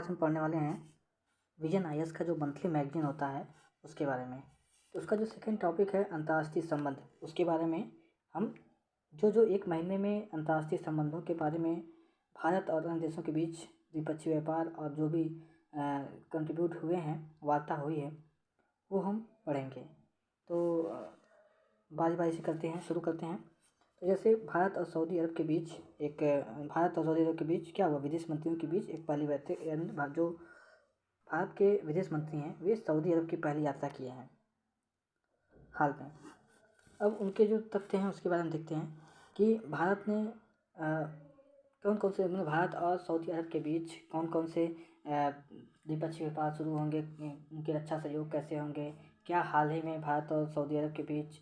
आज हम पढ़ने वाले हैं विजन आईएएस का जो मंथली मैगजीन होता है उसके बारे में। तो उसका जो सेकंड टॉपिक है अंतर्राष्ट्रीय संबंध, उसके बारे में हम जो एक महीने में अंतर्राष्ट्रीय संबंधों के बारे में भारत और अन्य देशों के बीच द्विपक्षीय व्यापार और जो भी कंट्रीब्यूट हुए हैं, वार्ता हुई है, वो हम पढ़ेंगे। तो बारी बारी से करते हैं, शुरू करते हैं। तो जैसे भारत और सऊदी अरब के बीच क्या हुआ, विदेश मंत्रियों के बीच एक पहली बैठक, यानी जो भारत के विदेश मंत्री हैं वे सऊदी अरब की पहली यात्रा किए हैं हाल में। अब उनके जो तथ्य हैं उसके बारे में देखते हैं कि भारत ने कौन कौन से, मतलब भारत और सऊदी अरब के बीच कौन कौन से द्विपक्षीय व्यापार शुरू होंगे, उनके रक्षा सहयोग कैसे होंगे, क्या हाल ही में भारत और सऊदी अरब के बीच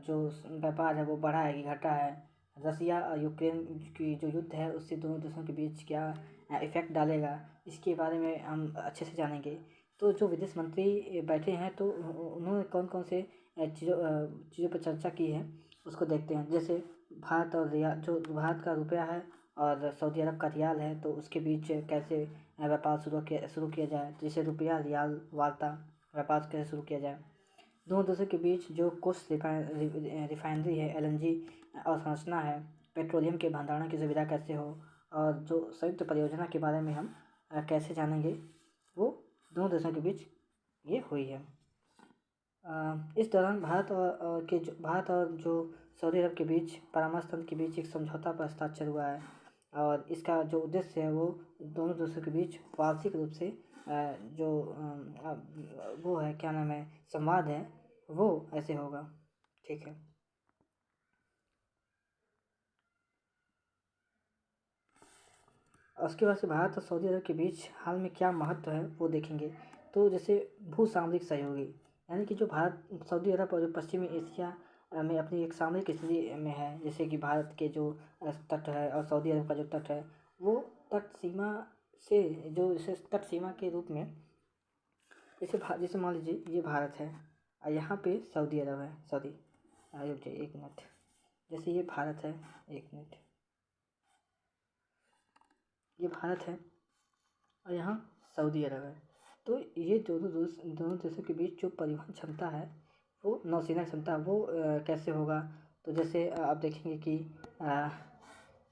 जो व्यापार है वो बढ़ा है कि घटा है, रसिया और यूक्रेन की जो युद्ध है उससे दोनों देशों के बीच क्या इफ़ेक्ट डालेगा, इसके बारे में हम अच्छे से जानेंगे। तो जो विदेश मंत्री बैठे हैं तो उन्होंने कौन कौन से चीज़ों पर चर्चा की है उसको देखते हैं। जैसे भारत और रियाल, जो भारत का रुपया है और सऊदी अरब का रियाल है, तो उसके बीच कैसे व्यापार शुरू किया जाए, जैसे रुपया रियाल वार्ता व्यापार कैसे शुरू किया जाए। दोनों देशों के बीच जो कुछ रिफाइनरी है, एलएनजी अवसंरचना है, पेट्रोलियम के भंडारण की सुविधा कैसे हो, और जो संयुक्त परियोजना के बारे में हम कैसे जानेंगे, वो दोनों देशों के बीच ये हुई है। इस दौरान भारत और जो सऊदी अरब के बीच परामर्श तंत्र के बीच एक समझौता पर हस्ताक्षर हुआ है, और इसका जो उद्देश्य है वो दोनों देशों के बीच वार्षिक रूप से जो वो है, क्या नाम है, संवाद है, वो ऐसे होगा। ठीक है। उसके बाद से भारत और सऊदी अरब के बीच हाल में क्या महत्व है वो देखेंगे। तो जैसे भू सामरिक सहयोगी, यानी कि जो भारत, सऊदी अरब और जो पश्चिमी एशिया में अपनी एक सामरिक स्थिति में है, जैसे कि भारत के जो तट है और सऊदी अरब का जो तट है, वो तट सीमा से जो इसे तट सीमा के रूप में, जैसे मान लीजिए ये भारत है और यहाँ पे सऊदी अरब है, रुक जाइए एक मिनट, जैसे ये भारत है, एक मिनट, ये भारत है और यहाँ सऊदी अरब है। तो ये दोनों देशों के बीच जो परिवहन क्षमता है, वो नौसेना क्षमता, वो कैसे होगा। तो जैसे आप देखेंगे कि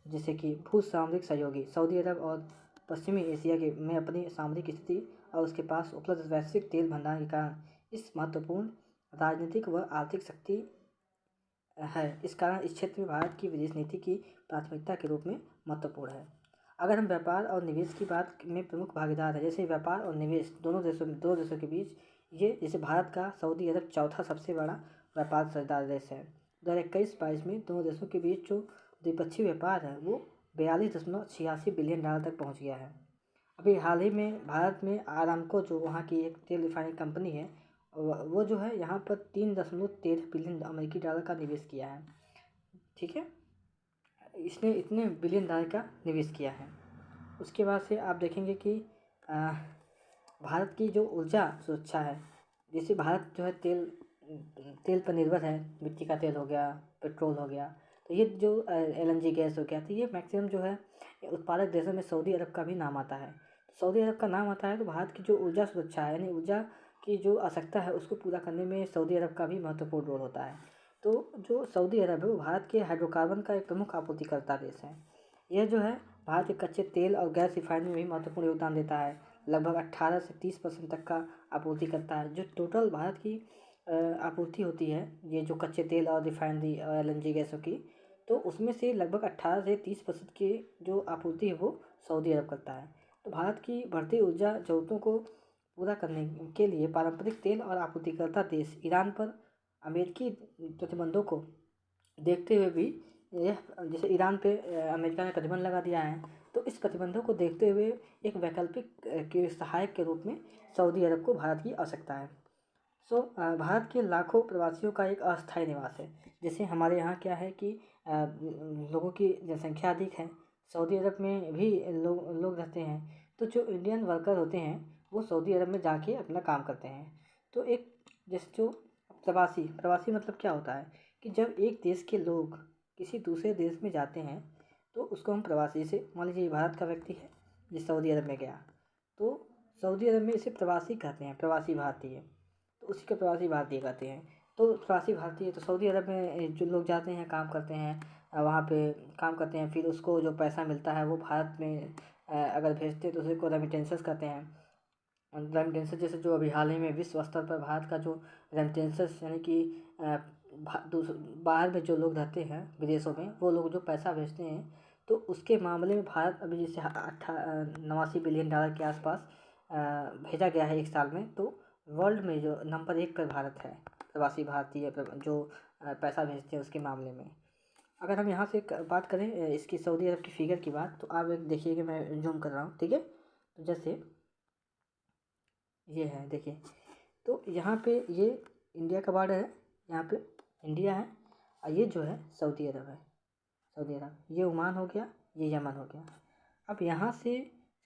जैसे कि भू सामरिक सहयोगी, सऊदी अरब और पश्चिमी एशिया के में अपनी सामरिक स्थिति और उसके पास उपलब्ध वैश्विक तेल भंडार के कारण इस महत्वपूर्ण राजनीतिक व आर्थिक शक्ति है। इस कारण इस क्षेत्र में भारत की विदेश नीति की प्राथमिकता के रूप में महत्वपूर्ण है। अगर हम व्यापार और निवेश की बात में प्रमुख भागीदार है, जैसे व्यापार और निवेश दो देशों के बीच, ये जैसे भारत का सऊदी अरब चौथा सबसे बड़ा व्यापार साझेदार देश है। 2021-22 में दोनों देशों के बीच जो द्विपक्षीय व्यापार है वो 42.86 बिलियन डॉलर तक पहुंच गया है। अभी हाल ही में भारत में आरामको, जो वहाँ की एक तेल रिफाइनरी कंपनी है, वो जो है यहाँ पर 3.13 बिलियन अमेरिकी डॉलर का निवेश किया है। ठीक है, इसने इतने बिलियन डॉलर का निवेश किया है। उसके बाद से आप देखेंगे कि भारत की जो ऊर्जा सुरक्षा है, जैसे भारत जो है तेल पर निर्भर है, मिट्टी का तेल हो गया, पेट्रोल हो गया, तो ये जो एलएनजी गैस हो गया, तो ये मैक्सिमम जो है उत्पादक देशों में सऊदी अरब का भी नाम आता है। सऊदी अरब का नाम आता है तो भारत की जो ऊर्जा सुरक्षा है, यानी ऊर्जा की जो आवश्यकता है उसको पूरा करने में सऊदी अरब का भी महत्वपूर्ण रोल होता है। तो जो सऊदी अरब है वो भारत के हाइड्रोकार्बन का एक प्रमुख आपूर्तिकर्ता देश है। यह जो है भारत के कच्चे तेल और गैस रिफाइनरी में भी महत्वपूर्ण योगदान देता है, लगभग 18 से 30% तक का आपूर्ति करता है। जो टोटल भारत की आपूर्ति होती है, ये जो कच्चे तेल और रिफाइनरी और एलएनजी गैसों की, तो उसमें से लगभग 18 से 30% की जो आपूर्ति है वो सऊदी अरब करता है। तो भारत की बढ़ती ऊर्जा जरूरतों को पूरा करने के लिए पारंपरिक तेल और आपूर्तिकर्ता देश ईरान पर अमेरिकी प्रतिबंधों को देखते हुए भी, यह जैसे ईरान पे अमेरिका ने प्रतिबंध लगा दिया है, तो इस प्रतिबंधों को देखते हुए एक वैकल्पिक के सहायक के रूप में सऊदी अरब को भारत की आवश्यकता है। भारत के लाखों प्रवासियों का एक अस्थायी निवास है। जैसे हमारे यहाँ क्या है कि लोगों की जनसंख्या अधिक है, सऊदी अरब में भी लोग रहते हैं, तो जो इंडियन वर्कर होते हैं वो सऊदी अरब में जाके अपना काम करते हैं। तो एक जैसे जो प्रवासी मतलब क्या होता है कि जब एक देश के लोग किसी दूसरे देश में जाते हैं तो उसको हम प्रवासी, से मान लीजिए भारत का व्यक्ति है जो सऊदी अरब में गया, तो सऊदी अरब में इसे प्रवासी कहते हैं, प्रवासी भारतीय, तो उसी को प्रवासी भारतीय कहते हैं। तो प्रवासी भारतीय तो सऊदी अरब में जो लोग जाते हैं काम करते हैं, वहाँ पे काम करते हैं, फिर उसको जो पैसा मिलता है वो भारत में अगर भेजते हैं तो उसी को रेमिटेंसेस कहते हैं। रेमिटेंसेस जैसे जो अभी हाल ही में विश्व स्तर पर भारत का जो रेमिटेंसेस यानी कि बाहर में जो लोग रहते हैं विदेशों में, वो लोग जो पैसा भेजते हैं, तो उसके मामले में भारत अभी जैसे 89 बिलियन डॉलर के आसपास भेजा गया है एक साल में। तो वर्ल्ड में जो नंबर 1 पर भारत है प्रवासी भारतीय जो पैसा भेजते हैं उसके मामले में। अगर हम यहाँ से बात करें इसकी सऊदी अरब की फ़िगर की बात, तो आप एक देखिए कि मैं जूम कर रहा हूँ, ठीक है। तो जैसे ये है देखिए, तो यहाँ पे ये इंडिया का बॉर्डर है, यहाँ पे इंडिया है, और ये जो है सऊदी अरब है, सऊदी अरब, ये ओमान हो गया, ये यमन हो गया। अब यहाँ से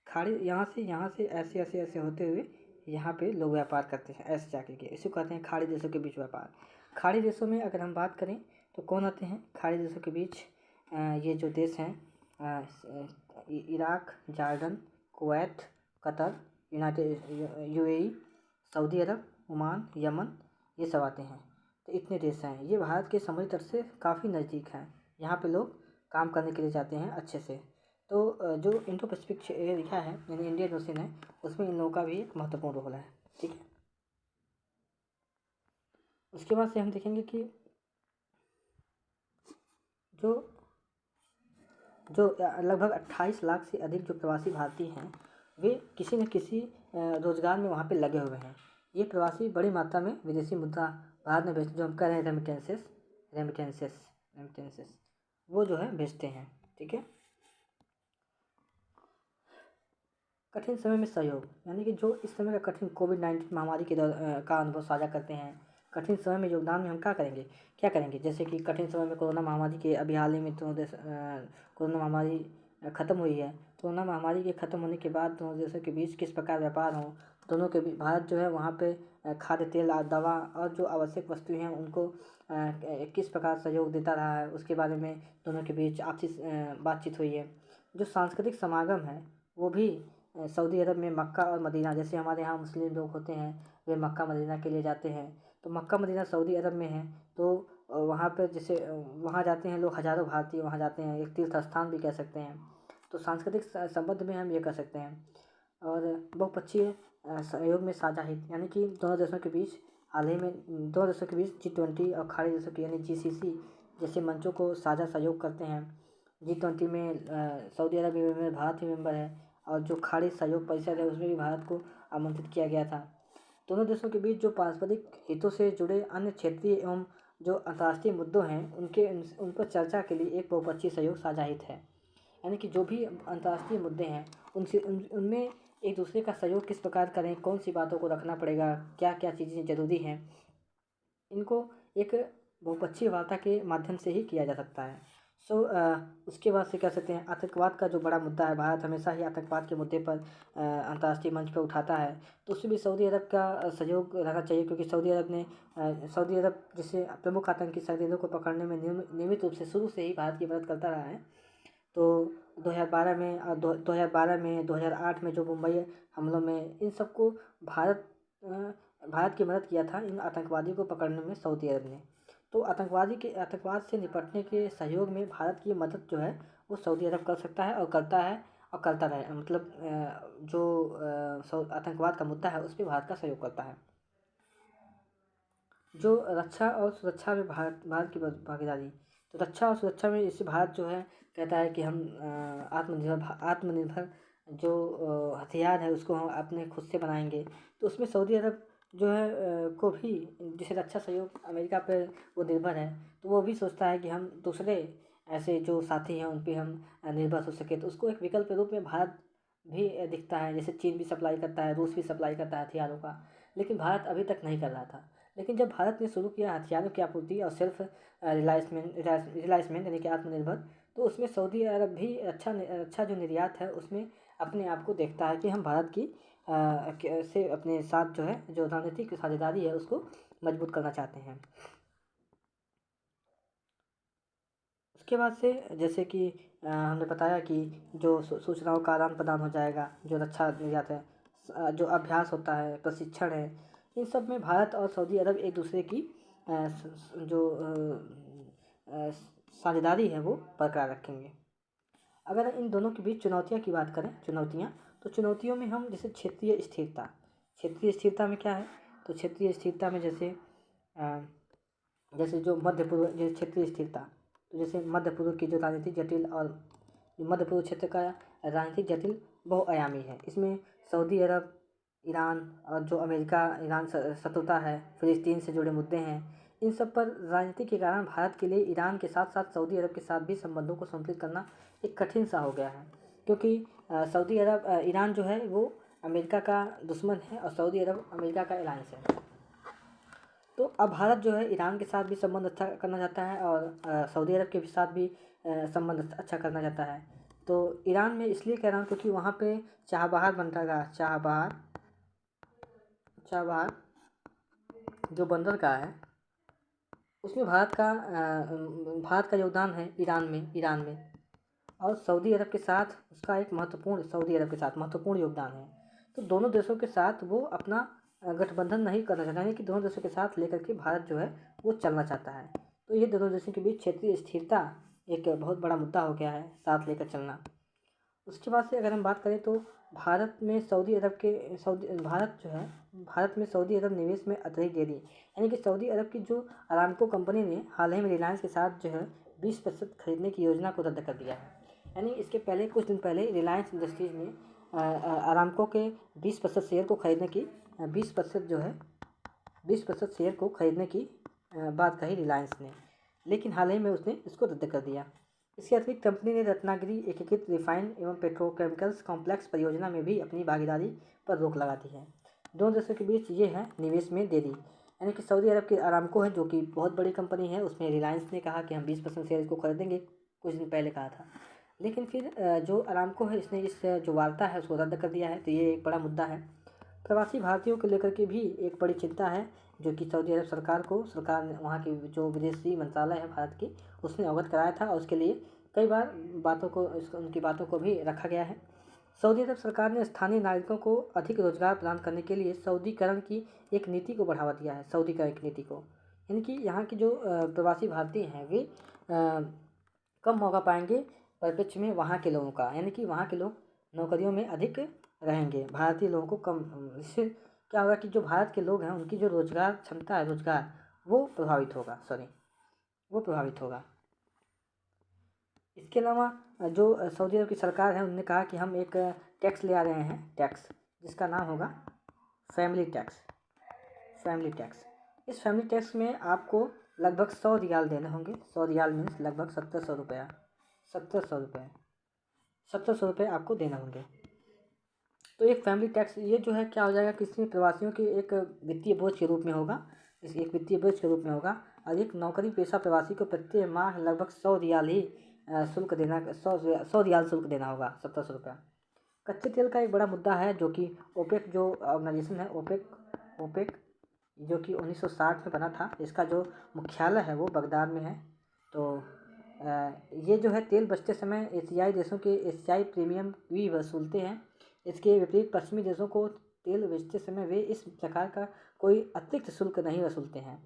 खाड़ी, यहाँ से ऐसे ऐसे ऐसे होते हुए यहाँ पे लोग व्यापार करते हैं ऐसे जाके के, इसे कहते हैं खाड़ी देशों के बीच व्यापार। खाड़ी देशों में अगर हम बात करें तो कौन आते हैं खाड़ी देशों के बीच? ये जो देश हैं Iraq, Jordan, Kuwait, Qatar, UAE, Saudi Arab, Oman, Yemen, ये सब आते हैं। तो इतने देश हैं, ये भारत के समुद्री तट से काफ़ी नज़दीक हैं, यहाँ पे लोग काम करने के लिए जाते हैं अच्छे से। तो जो इंडो पैसिफिक एरिया है यानी इंडियन ओशन है, उसमें इन लोगों का भी एक महत्वपूर्ण रोल है, ठीक है। उसके बाद से हम देखेंगे कि जो जो लगभग 28 लाख से अधिक जो प्रवासी भारतीय हैं, वे किसी न किसी रोजगार में वहाँ पे लगे हुए हैं। ये प्रवासी बड़ी मात्रा में विदेशी मुद्रा भारत में भेजते, जो हम कह रहे हैं रेमिटेंसेस, रेमिटेंसेस वो जो है भेजते हैं, ठीक है। कठिन समय में सहयोग यानी कि जो इस समय का कठिन कोविड-19 महामारी के का अनुभव साझा करते हैं, कठिन समय में योगदान में हम क्या करेंगे? जैसे कि कठिन समय में कोरोना महामारी के अभी हाल ही में कोरोना महामारी ख़त्म हुई है। कोरोना महामारी के ख़त्म होने के बाद दोनों देशों के बीच किस प्रकार व्यापार हो, दोनों के बीच भारत जो है वहाँ पे खाद्य तेल, दवा और जो आवश्यक वस्तुएं हैं उनको किस प्रकार सहयोग देता रहा है, उसके बारे में दोनों के बीच आपसी बातचीत हुई है। जो सांस्कृतिक समागम है वो भी सऊदी अरब में मक्का और मदीना, जैसे हमारे यहाँ मुस्लिम लोग होते हैं वे मक्का मदीना के लिए जाते हैं, तो मक्का मदीना सऊदी अरब में है। तो वहाँ पर जैसे वहाँ जाते हैं लोग, हज़ारों भारतीय वहाँ जाते हैं, एक तीर्थ स्थान भी कह सकते हैं। तो सांस्कृतिक संबंध में हम ये कह सकते हैं। और बहुपक्षीय सहयोग में साझा हित यानी कि दोनों देशों के बीच हाल ही में दोनों देशों के बीच G20 और खाड़ी देशों की यानी GCC जैसे मंचों को साझा सहयोग करते हैं। G20 में सऊदी अरब में भारत भी मेंबर है, और जो खाड़ी सहयोग परिषद है उसमें भी भारत को आमंत्रित किया गया था। दोनों देशों के बीच जो पारस्परिक हितों से जुड़े अन्य क्षेत्रीय एवं जो अंतर्राष्ट्रीय मुद्दों हैं उन पर चर्चा के लिए एक बहुपक्षीय सहयोग साझा हित है। यानी कि जो भी अंतर्राष्ट्रीय मुद्दे हैं उनमें एक दूसरे का सहयोग किस प्रकार करें, कौन सी बातों को रखना पड़ेगा, क्या क्या चीज़ें ज़रूरी हैं, इनको एक बहुपक्षीय वार्ता के माध्यम से ही किया जा सकता है। उसके बाद से कह सकते हैं आतंकवाद का जो बड़ा मुद्दा है, भारत हमेशा ही आतंकवाद के मुद्दे पर अंतर्राष्ट्रीय मंच पर उठाता है, तो उसमें भी सऊदी अरब का सहयोग रहना चाहिए, क्योंकि सऊदी अरब जैसे प्रमुख आतंकी सरगर्मियों को पकड़ने में नियमित रूप से शुरू से ही भारत की मदद करता रहा है। तो 2012 में और 2012 में 2008 में जो मुंबई हमलों में, इन सबको भारत की मदद किया था इन आतंकवादियों को पकड़ने में सऊदी अरब ने। तो आतंकवाद से निपटने के सहयोग में भारत की मदद जो है वो सऊदी अरब कर सकता है और करता है और करता रहे, मतलब जो आतंकवाद का मुद्दा है उस पर भारत का सहयोग करता है। जो रक्षा और सुरक्षा में भारत की भागीदारी, तो रक्षा और सुरक्षा में इससे भारत जो है कहता है कि हम आत्मनिर्भर जो हथियार है उसको हम अपने खुद से बनाएंगे। तो उसमें सऊदी अरब जो है को भी जैसे रक्षा सहयोग अमेरिका पर वो निर्भर है, तो वो भी सोचता है कि हम दूसरे ऐसे जो साथी हैं उन पर हम निर्भर हो सके, तो उसको एक विकल्प के रूप में भारत भी दिखता है। जैसे चीन भी सप्लाई करता है, रूस भी सप्लाई करता है हथियारों का, लेकिन भारत अभी तक नहीं कर रहा था। लेकिन जब भारत ने शुरू किया हथियारों की आपूर्ति और सेल्फ रिलायंसमेंट यानी कि आत्मनिर्भर, तो उसमें सऊदी अरब भी अच्छा जो निर्यात है उसमें अपने आप को देखता है कि हम भारत की से अपने साथ जो है जो रणनीतिक साझेदारी है उसको मजबूत करना चाहते हैं। उसके बाद से जैसे कि हमने बताया कि जो सूचनाओं का आदान प्रदान हो जाएगा, जो रक्षा निर्यात है, जो अभ्यास होता है, प्रशिक्षण है, इन सब में भारत और सऊदी अरब एक दूसरे की जो साझेदारी है वो बरकरार रखेंगे। अगर इन दोनों के बीच चुनौतियाँ की बात करें, तो चुनौतियों में हम जैसे क्षेत्रीय स्थिरता में क्या है, तो क्षेत्रीय स्थिरता में जैसे जो मध्य पूर्व, जैसे क्षेत्रीय स्थिरता, तो जैसे मध्य पूर्व की जो राजनीतिक जटिल और मध्य पूर्व क्षेत्र का राजनीतिक जटिल बहुआयामी है। इसमें सऊदी अरब, ईरान और जो अमेरिका ईरान शत्रुता है, फिलिस्तीन से जुड़े मुद्दे हैं, इन सब पर राजनीति के कारण भारत के लिए ईरान के साथ साथ सऊदी अरब के साथ भी संबंधों को संतुलित करना एक कठिन सा हो गया है, क्योंकि सऊदी अरब ईरान जो है वो अमेरिका का दुश्मन है और सऊदी अरब अमेरिका का अलायंस है। तो अब भारत जो है ईरान के साथ भी संबंध अच्छा करना चाहता है और सऊदी अरब के साथ भी संबंध अच्छा करना चाहता है। तो ईरान में इसलिए कह रहा हूँ क्योंकि वहाँ पे चाबहार बंदरगाह, चाबहार जो बंदरगाह है उसमें भारत का योगदान है ईरान में और सऊदी अरब के साथ उसका एक महत्वपूर्ण योगदान है। तो दोनों देशों के साथ वो अपना गठबंधन नहीं करना चाहता, यानी कि दोनों देशों के साथ लेकर के भारत जो है वो चलना चाहता है। तो ये दोनों देशों के बीच क्षेत्रीय स्थिरता एक बहुत बड़ा मुद्दा हो गया है, साथ लेकर चलना। उसके बाद से अगर हम बात करें तो भारत में सऊदी अरब निवेश में अतिरिक्त दे दी, यानी कि सऊदी अरब की जो अरामको कंपनी ने हाल ही में रिलायंस के साथ जो है 20% खरीदने की योजना को रद्द कर दिया है। यानी इसके पहले कुछ दिन पहले रिलायंस इंडस्ट्रीज़ ने अरामको के 20% शेयर को खरीदने की 20% शेयर को खरीदने की बात कही रिलायंस ने, लेकिन हाल ही में उसने इसको रद्द कर दिया। इसके अतिरिक्त कंपनी ने रत्नागिरी एकीकृत रिफाइन एवं पेट्रोकेमिकल्स कॉम्प्लेक्स परियोजना में भी अपनी भागीदारी पर रोक लगा दी है। दोनों देशों के बीच ये है निवेश में देरी, यानी कि सऊदी अरब की अरामको है जो कि बहुत बड़ी कंपनी है, उसमें रिलायंस ने कहा कि हम 20% शेयर को खरीदेंगे, कुछ दिन पहले कहा था, लेकिन फिर जो अरामको है इसने इस जो वार्ता है उसको रद्द कर दिया है। तो ये एक बड़ा मुद्दा है। प्रवासी भारतीयों को लेकर के भी एक बड़ी चिंता है, जो कि सऊदी अरब सरकार ने वहाँ की जो विदेशी मंत्रालय है भारत की, उसने अवगत कराया था और उसके लिए कई बार उनकी बातों को भी रखा गया है। सऊदी अरब सरकार ने स्थानीय नागरिकों को अधिक रोजगार प्रदान करने के लिए सऊदीकरण की एक नीति को बढ़ावा दिया है, सऊदीकरण की नीति को, यानी कि यहाँ की जो प्रवासी भारतीय हैं वे कम मौका पाएंगे परिप्रेक्ष्य में वहाँ के लोगों का, यानी कि वहाँ के लोग नौकरियों में अधिक रहेंगे, भारतीय लोगों को कम। इससे क्या होगा कि जो भारत के लोग हैं उनकी जो रोजगार क्षमता है, वो प्रभावित होगा। इसके अलावा जो सऊदी अरब की सरकार है उन्होंने कहा कि हम एक टैक्स ले आ रहे हैं, जिसका नाम होगा फैमिली टैक्स। इस फैमिली टैक्स में आपको लगभग 100 रियाल देने होंगे। 100 रियाल मीन्स लगभग 1700 रुपये आपको देने होंगे। तो एक फैमिली टैक्स ये जो है क्या हो जाएगा कि इसमें प्रवासियों के एक वित्तीय बोझ के रूप में होगा, और एक नौकरी पेशा प्रवासी को प्रत्येक माह लगभग 100 रियाल ही शुल्क देना, 100 रियाल शुल्क देना होगा, 1700 रुपया। कच्चे तेल का एक बड़ा मुद्दा है जो कि ओपेक जो ऑर्गेनाइजेशन है, ओपेक जो कि 1960 में बना था, इसका जो मुख्यालय है वो बगदाद में है। तो ये जो है तेल बचते समय एशियाई देशों के एशियाई प्रीमियम भी वसूलते हैं। इसके विपरीत पश्चिमी देशों को तेल बेचते समय वे इस प्रकार का कोई अतिरिक्त शुल्क नहीं वसूलते हैं।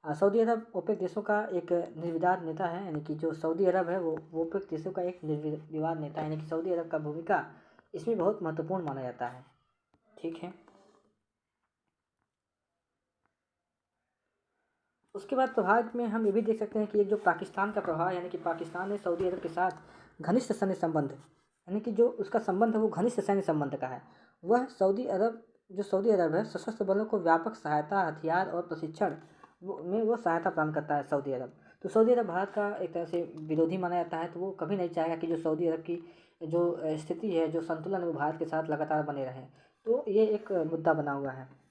सऊदी अरब ओपेक देशों का एक निर्विवाद नेता है, यानी कि जो सऊदी अरब है वो ओपेक देशों का एक निर्विवाद नेता है, यानी कि सऊदी अरब का भूमिका इसमें बहुत महत्वपूर्ण माना जाता है। ठीक है। उसके बाद प्रभाव में हम ये भी देख सकते हैं कि एक जो पाकिस्तान का प्रभाव, यानी कि पाकिस्तान ने सऊदी अरब के साथ घनिष्ठ सैन्य संबंध, यानी कि जो उसका संबंध है वो घनिष्ठ सैन्य संबंध का है। वह सऊदी अरब है सशस्त्र बलों को व्यापक सहायता, हथियार और प्रशिक्षण में वो सहायता प्रदान करता है सऊदी अरब। तो सऊदी अरब भारत का एक तरह से विरोधी माना जाता है, तो वो कभी नहीं चाहेगा कि जो सऊदी अरब की जो स्थिति है, जो संतुलन है, वो भारत के साथ लगातार बने रहे। तो ये एक मुद्दा बना हुआ है।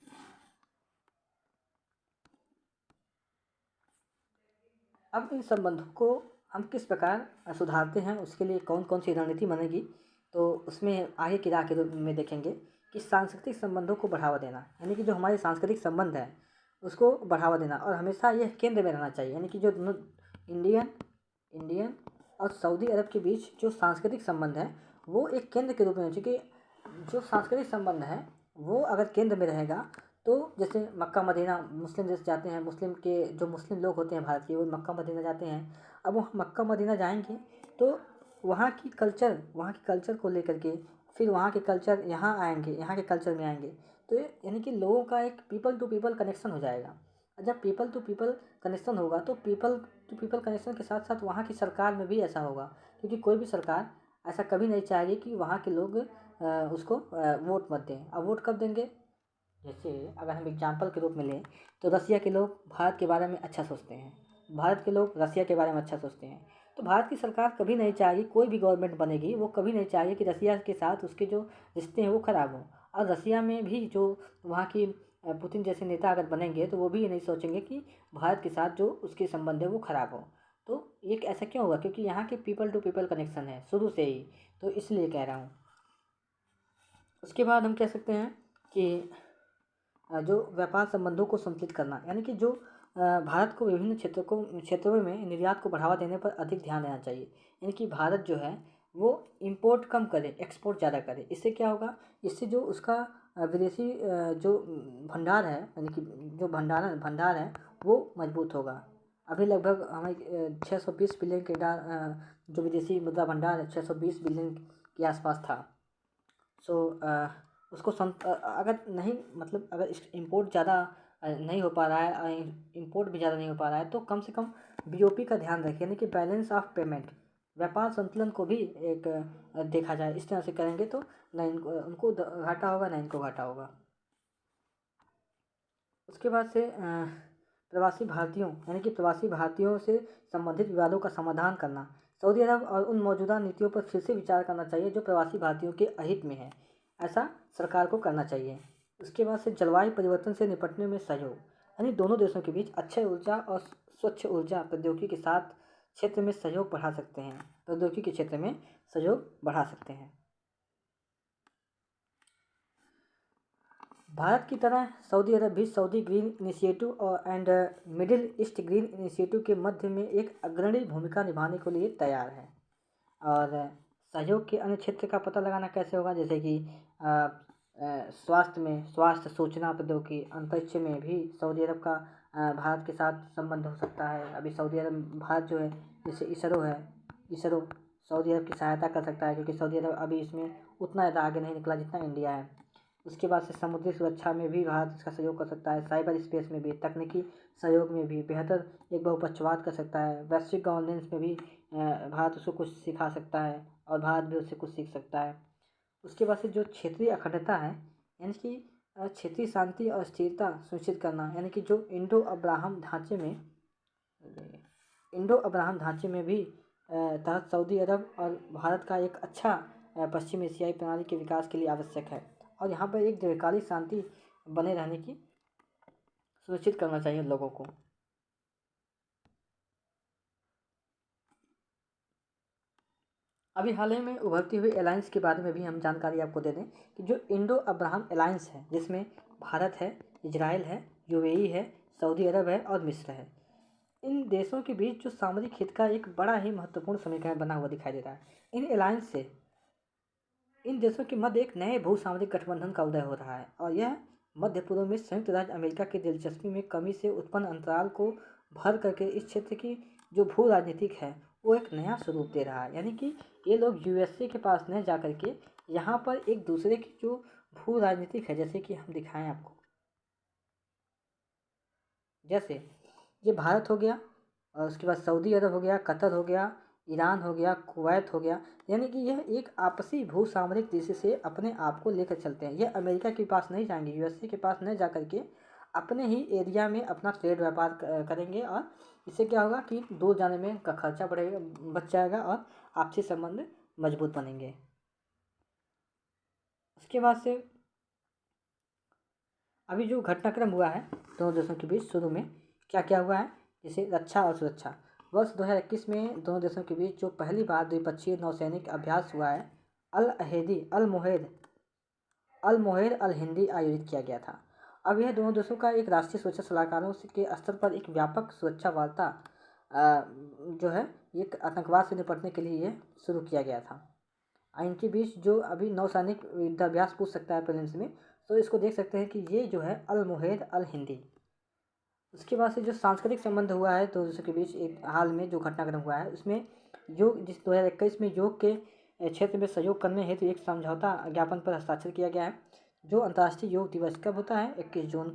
अब इन संबंधों को हम किस प्रकार सुधारते हैं, उसके लिए कौन कौन सी रणनीति बनेगी, तो उसमें आगे की राह के रूप में देखेंगे कि सांस्कृतिक संबंधों को बढ़ावा देना, यानी कि जो हमारे सांस्कृतिक संबंध है उसको बढ़ावा देना, और हमेशा यह केंद्र में रहना चाहिए, यानी कि जो दोनों इंडियन और सऊदी अरब के बीच जो सांस्कृतिक संबंध है वो एक केंद्र के रूप में, चूँकि जो सांस्कृतिक संबंध है वो अगर केंद्र में रहेगा तो जैसे मक्का मदीना मुस्लिम देश जाते हैं, मुस्लिम के जो मुस्लिम लोग होते हैं भारत के, वो मक्का मदीना जाते हैं। अब वो मक्का मदीना जाएंगे तो वहाँ की कल्चर को लेकर के फिर वहाँ के कल्चर यहाँ आएंगे, यहाँ के कल्चर में आएंगे। तो यानी कि लोगों का एक पीपल टू पीपल कनेक्शन हो जाएगा। और जब पीपल टू पीपल कनेक्शन होगा तो पीपल टू पीपल कनेक्शन के साथ साथ वहाँ की सरकार में भी ऐसा होगा, क्योंकि कोई भी सरकार ऐसा कभी नहीं चाहेगी कि वहाँ के लोग उसको वोट मत दें। अब वोट कब देंगे? जैसे अगर हम एग्जाम्पल के रूप में लें तो रसिया के लोग भारत के बारे में अच्छा सोचते हैं, भारत के लोग रसिया के बारे में अच्छा सोचते हैं। तो भारत की सरकार कभी नहीं चाहेगी, कोई भी गवर्नमेंट बनेगी वो कभी नहीं चाहेगी कि रसिया के साथ उसके जो रिश्ते हैं वो ख़राब हों। और रसिया में भी जो वहाँ की पुतिन जैसे नेता अगर बनेंगे तो वो भी ये नहीं सोचेंगे कि भारत के साथ जो उसके संबंध है वो ख़राब हो। तो ये ऐसा क्यों होगा? क्योंकि यहाँ के पीपल टू पीपल कनेक्शन है शुरू से ही, तो इसलिए कह रहा हूँ। उसके बाद हम कह सकते हैं कि जो व्यापार संबंधों को संतुलित करना, यानी कि जो भारत को विभिन्न क्षेत्रों में निर्यात को बढ़ावा देने पर अधिक ध्यान देना चाहिए। यानी कि भारत जो है वो इंपोर्ट कम करे, एक्सपोर्ट ज़्यादा करे। इससे क्या होगा? इससे जो उसका विदेशी जो भंडार है, यानी कि जो भंडार है वो मजबूत होगा। अभी लगभग हमें 620 बिलियन के जो विदेशी मुद्रा भंडार है 620 बिलियन के आसपास था। सो उसको अगर नहीं, मतलब अगर इम्पोर्ट ज़्यादा नहीं हो पा रहा है, इम्पोर्ट भी ज़्यादा नहीं हो पा रहा है, तो कम से कम बीओपी का ध्यान रखें, यानी कि बैलेंस ऑफ पेमेंट, व्यापार संतुलन को भी एक देखा जाए। इस तरह से करेंगे तो ना उनको घाटा होगा ना इनको घाटा होगा। उसके बाद से प्रवासी भारतीयों, यानी कि प्रवासी भारतीयों से संबंधित विवादों का समाधान करना। सऊदी अरब और उन मौजूदा नीतियों पर फिर से विचार करना चाहिए जो प्रवासी भारतीयों के अहित में है, ऐसा सरकार को करना चाहिए। उसके बाद से जलवायु परिवर्तन से निपटने में सहयोग, यानी दोनों देशों के बीच अक्षय ऊर्जा और स्वच्छ ऊर्जा प्रौद्योगिकी के साथ क्षेत्र में सहयोग बढ़ा सकते हैं, प्रौद्योगिकी के क्षेत्र में सहयोग बढ़ा सकते हैं। भारत की तरह सऊदी अरब भी सऊदी ग्रीन इनिशिएटिव और मिडिल ईस्ट ग्रीन इनिशिएटिव के मध्य में एक अग्रणी भूमिका निभाने के लिए तैयार है। और सहयोग के अन्य क्षेत्र का पता लगाना कैसे होगा? जैसे कि स्वास्थ्य सूचना प्रौद्योगिकी, अंतरिक्ष में भी सऊदी अरब का भारत के साथ संबंध हो सकता है। अभी सऊदी अरब भारत जो है, जैसे इसरो सऊदी अरब की सहायता कर सकता है, क्योंकि सऊदी अरब अभी इसमें उतना ज़्यादा आगे नहीं निकला जितना इंडिया है। उसके बाद से समुद्री सुरक्षा में भी भारत इसका सहयोग कर सकता है, साइबर स्पेस में भी, तकनीकी सहयोग में भी बेहतर एक बहुपक्षवाद कर सकता है, वैश्विक गवर्नेंस में भी भारत उसको कुछ सिखा सकता है और भारत भी उससे कुछ सीख सकता है। उसके बाद से जो क्षेत्रीय अखंडता है, यानी कि क्षेत्रीय शांति और स्थिरता सुनिश्चित करना, यानी कि जो इंडो अब्राहम ढांचे में भी तहत सऊदी अरब और भारत का एक अच्छा पश्चिम एशियाई प्रणाली के विकास के लिए आवश्यक है। और यहाँ पर एक दीर्घकालिक शांति बने रहने की सुनिश्चित करना चाहिए लोगों को। अभी हाल ही में उभरती हुई अलायंस के बारे में भी हम जानकारी आपको दे दें कि जो इंडो अब्राहम अलायंस है, जिसमें भारत है, इजराइल है, यूएई है, सऊदी अरब है और मिस्र है। इन देशों के बीच जो सामरिक हित का एक बड़ा ही महत्वपूर्ण समीकरण बना हुआ दिखाई दे रहा है। इन अलायंस से इन देशों के मध्य एक नए भूसामरिक गठबंधन का उदय हो रहा है, और यह मध्य पूर्व में संयुक्त राज्य अमेरिका की दिलचस्पी में कमी से उत्पन्न अंतराल को भर करके इस क्षेत्र की जो भू राजनीतिक है वो एक नया स्वरूप दे रहा है। यानी कि ये लोग यूएसए के पास न जा करके यहाँ पर एक दूसरे की जो भू राजनीतिक है, जैसे कि हम दिखाएं आपको, जैसे ये भारत हो गया और उसके बाद सऊदी अरब हो गया, कतर हो गया, ईरान हो गया, कुवैत हो गया, यानी कि यह एक आपसी भू सामरिक दृष्टि से अपने आप को लेकर चलते हैं। यह अमेरिका के पास नहीं जाएंगे, यूएसए के पास नहीं जा करके अपने ही एरिया में अपना ट्रेड व्यापार करेंगे, और इससे क्या होगा कि दूर जाने में का खर्चा बढ़ेगा, बच जाएगा और आपसी संबंध मजबूत बनेंगे। उसके बाद से अभी जो घटनाक्रम हुआ है दोनों देशों के बीच शुरू में क्या क्या हुआ है, जैसे रक्षा और सुरक्षा। वर्ष 2021 में दोनों देशों के बीच जो पहली बार द्विपक्षीय नौसैनिक अभ्यास हुआ है, अल मोहेर अल हिंदी आयोजित किया गया था। अब यह दोनों देशों का एक राष्ट्रीय सुरक्षा सलाहकारों के स्तर पर एक व्यापक सुरक्षा वार्ता जो है ये आतंकवाद से निपटने के लिए ये शुरू किया गया था। इनके बीच जो अभी नौसैनिक युद्धाभ्यास पूछ सकता है प्रीलिम्स में, तो इसको देख सकते हैं कि ये जो है अल मुहेद अल हिंदी। उसके बाद से जो सांस्कृतिक संबंध हुआ है दो देशों के बीच एक हाल में जो घटनाक्रम हुआ है उसमें योग जिस 2021 में योग के क्षेत्र में सहयोग करने हेतु एक समझौता ज्ञापन पर हस्ताक्षर किया गया है। जो अंतर्राष्ट्रीय योग दिवस कब होता है? 21 जून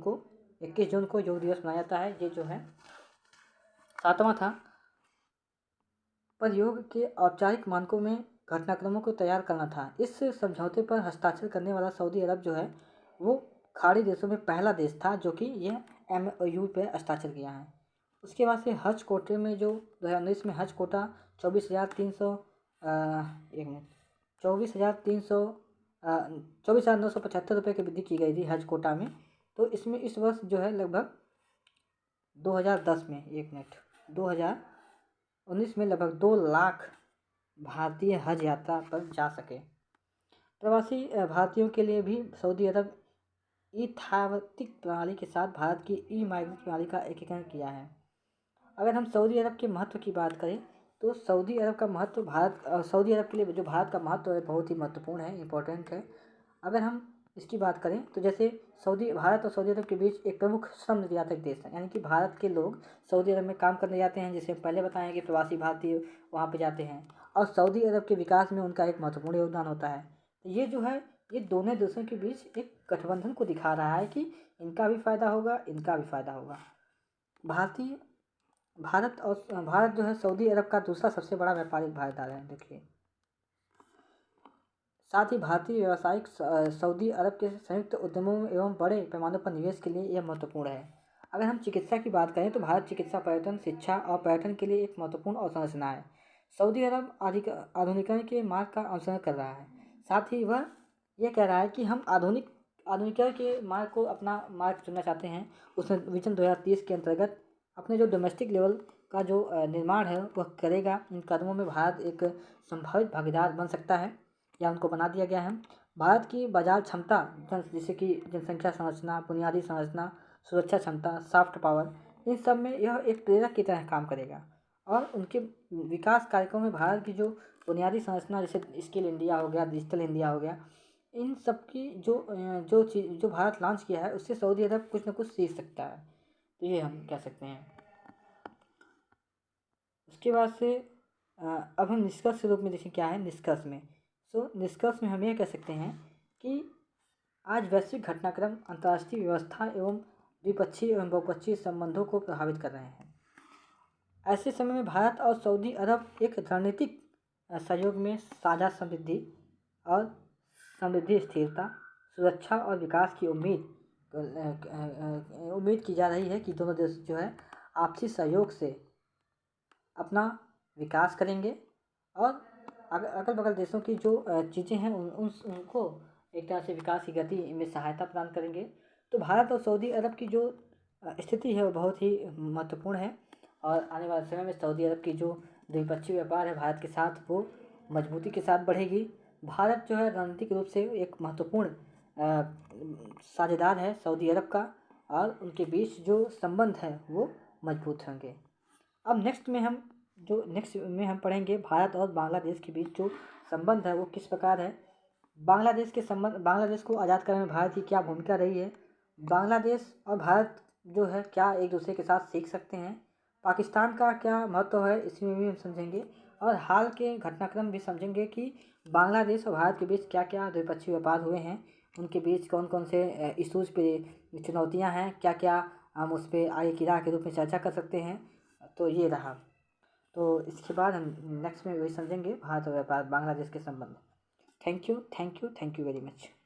को योग दिवस मनाया जाता है। ये जो है 7वां था। पर योग के औपचारिक मानकों में घटनाक्रमों को तैयार करना था। इस समझौते पर हस्ताक्षर करने वाला सऊदी अरब जो है वो खाड़ी देशों में पहला देश था जो कि यह MOU पे हस्ताक्षर किया है। उसके बाद से हज कोटे में जो 2019 में हज कोटा 24,975 रुपये की वृद्धि की गई थी हज कोटा में। तो इसमें इस वर्ष जो है लगभग 2019 में लगभग 2 लाख भारतीय हज यात्रा पर जा सके। प्रवासी भारतीयों के लिए भी सऊदी अरब ई-थावतिक प्रणाली के साथ भारत की ई-माइग्रेशन प्रणाली का एकीकरण किया है। अगर हम सऊदी अरब के महत्व की बात करें तो सऊदी अरब का महत्व सऊदी अरब के लिए जो भारत का महत्व है बहुत ही महत्वपूर्ण है, इम्पोर्टेंट है। अगर हम इसकी बात करें तो जैसे भारत और सऊदी अरब के बीच एक प्रमुख श्रम निर्यातक देश है, यानी कि भारत के लोग सऊदी अरब में काम करने जाते हैं, जैसे पहले बताएं कि प्रवासी भारतीय वहाँ पे जाते हैं और सऊदी अरब के विकास में उनका एक महत्वपूर्ण योगदान होता है। तो ये जो है ये दोनों देशों के बीच एक गठबंधन को दिखा रहा है कि इनका भी फायदा होगा, इनका भी फायदा होगा। भारत जो है सऊदी अरब का दूसरा सबसे बड़ा व्यापारिक भागीदार है। देखिए, साथ ही भारतीय व्यावसायिक सऊदी अरब के संयुक्त उद्यमों एवं बड़े पैमाने पर निवेश के लिए यह महत्वपूर्ण है। अगर हम चिकित्सा की बात करें तो भारत चिकित्सा, पर्यटन, शिक्षा और पर्यटन के लिए एक महत्वपूर्ण अवसंरचना है। सऊदी अरब आधुनिकीकरण के मार्ग का अनुसरण कर रहा है। साथ ही वह यह कह रहा है कि हम आधुनिकीकरण के मार्ग को अपना मार्ग चुनना चाहते हैं। उसमें विजन 2030 के अंतर्गत अपने जो डोमेस्टिक लेवल का जो निर्माण है वह करेगा। इन कदमों में भारत एक संभावित भागीदार बन सकता है या उनको बना दिया गया है। भारत की बाजार क्षमता जैसे कि जनसंख्या संरचना, बुनियादी संरचना, सुरक्षा क्षमता, सॉफ्ट पावर, इन सब में यह एक प्रेरक की तरह काम करेगा। और उनके विकास कार्यक्रमों में भारत की जो बुनियादी संरचना जैसे स्किल इंडिया हो गया, डिजिटल इंडिया हो गया, इन सब की जो भारत लॉन्च किया है उससे सऊदी अरब कुछ न कुछ सीख सकता है। तो ये हम कह सकते हैं। उसके बाद से अब हम निष्कर्ष के रूप में देखें क्या है निष्कर्ष में। निष्कर्ष में हम ये कह सकते हैं कि आज वैश्विक घटनाक्रम अंतर्राष्ट्रीय व्यवस्था एवं द्विपक्षीय एवं बहुपक्षीय संबंधों को प्रभावित कर रहे हैं। ऐसे समय में भारत और सऊदी अरब एक रणनीतिक सहयोग में साझा समृद्धि, स्थिरता, सुरक्षा और विकास की उम्मीद की जा रही है कि दोनों देश जो है आपसी सहयोग से अपना विकास करेंगे और अगल बगल देशों की जो चीज़ें हैं उनको एक तरह से विकास की गति में सहायता प्रदान करेंगे। तो भारत और सऊदी अरब की जो स्थिति है वो बहुत ही महत्वपूर्ण है और आने वाले समय में सऊदी अरब की जो द्विपक्षीय व्यापार है भारत के साथ वो मजबूती के साथ बढ़ेगी। भारत जो है रणनीतिक रूप से एक महत्वपूर्ण साझेदार है सऊदी अरब का और उनके बीच जो संबंध है वो मजबूत होंगे। अब नेक्स्ट में हम पढ़ेंगे भारत और बांग्लादेश के बीच जो संबंध है वो किस प्रकार है। बांग्लादेश को आज़ाद करने में भारत की क्या भूमिका रही है। बांग्लादेश और भारत जो है क्या एक दूसरे के साथ सीख सकते हैं। पाकिस्तान का क्या महत्व है इसमें भी हम समझेंगे और हाल के घटनाक्रम भी समझेंगे कि बांग्लादेश और भारत के बीच क्या क्या द्विपक्षीय व्यापार हुए हैं, उनके बीच कौन कौन से इशूज़ पे चुनौतियाँ हैं, क्या क्या हम उस पर आगे की राह के रूप में चर्चा कर सकते हैं। तो ये रहा। तो इसके बाद हम नेक्स्ट में वही समझेंगे भारत और बांग्लादेश के संबंध। Thank you very much.